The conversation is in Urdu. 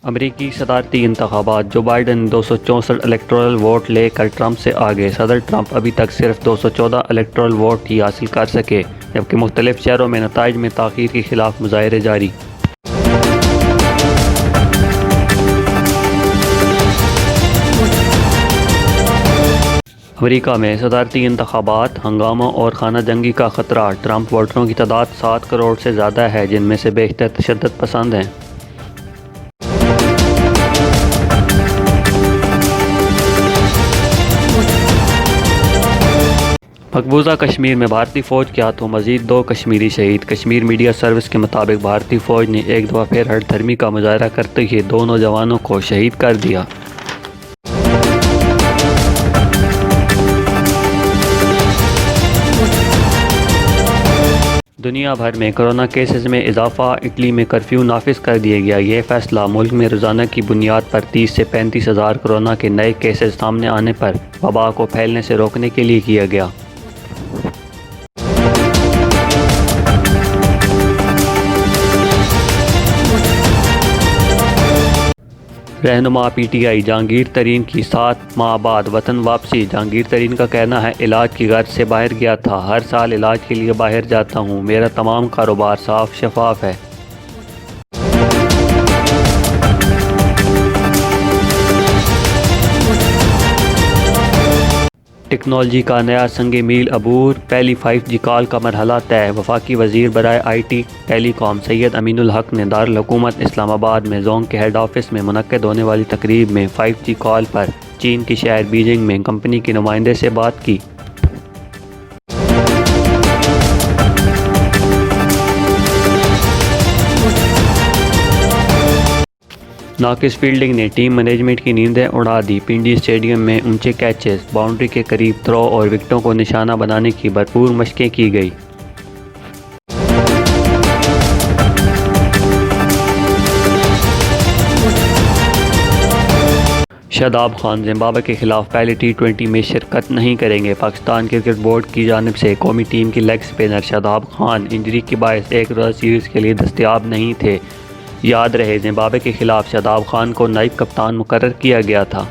امریکی صدارتی انتخابات، جو بائیڈن 264 الیکٹورل ووٹ لے کر ٹرمپ سے آگے۔ صدر ٹرمپ ابھی تک صرف 214 الیکٹورل ووٹ ہی حاصل کر سکے، جبکہ مختلف شہروں میں نتائج میں تاخیر کے خلاف مظاہرے جاری۔ امریکہ میں صدارتی انتخابات، ہنگامہ اور خانہ جنگی کا خطرہ۔ ٹرمپ ووٹروں کی تعداد 7 کروڑ سے زیادہ ہے، جن میں سے بیشتر تشدد پسند ہیں۔ مقبوضہ کشمیر میں بھارتی فوج کے ہاتھوں مزید 2 کشمیری شہید۔ کشمیر میڈیا سروس کے مطابق بھارتی فوج نے ایک دفعہ پھر ہٹ دھرمی کا مظاہرہ کرتے ہوئے 2 نوجوانوں کو شہید کر دیا۔ دنیا بھر میں کورونا کیسز میں اضافہ، اٹلی میں کرفیو نافذ کر دیا گیا۔ یہ فیصلہ ملک میں روزانہ کی بنیاد پر 30 سے 35 ہزار کورونا کے نئے کیسز سامنے آنے پر وبا کو پھیلنے سے روکنے کے لیے کیا گیا۔ رہنما پی ٹی آئی جہانگیر ترین کی 7 ماہ بعد وطن واپسی۔ جہانگیر ترین کا کہنا ہے، علاج کی غرض سے باہر گیا تھا، ہر سال علاج کے لیے باہر جاتا ہوں، میرا تمام کاروبار صاف شفاف ہے۔ ٹیکنالوجی کا نیا سنگ میل عبور، پہلی 5G کال کا مرحلہ طے۔ وفاقی وزیر برائے آئی ٹی ٹیلی کام سید امین الحق نے دارالحکومت اسلام آباد میں زونگ کے ہیڈ آفس میں منعقد ہونے والی تقریب میں 5G کال پر چین کے شہر بیجنگ میں کمپنی کے نمائندے سے بات کی۔ ناقص فیلڈنگ نے ٹیم مینجمنٹ کی نیندیں اڑا دی۔ پنڈی اسٹیڈیم میں اونچے کیچز، باؤنڈری کے قریب تھرو اور وکٹوں کو نشانہ بنانے کی بھرپور مشقیں کی گئی۔ شاداب خان زمبابوے کے خلاف پہلے T20 میں شرکت نہیں کریں گے۔ پاکستان کرکٹ بورڈ کی جانب سے قومی ٹیم کے leg spinner Shadab Khan injury کے باعث ایک روزہ سیریز کے لیے دستیاب نہیں تھے۔ یاد رہے، زمبابوے کے خلاف شاداب خان کو نائب کپتان مقرر کیا گیا تھا۔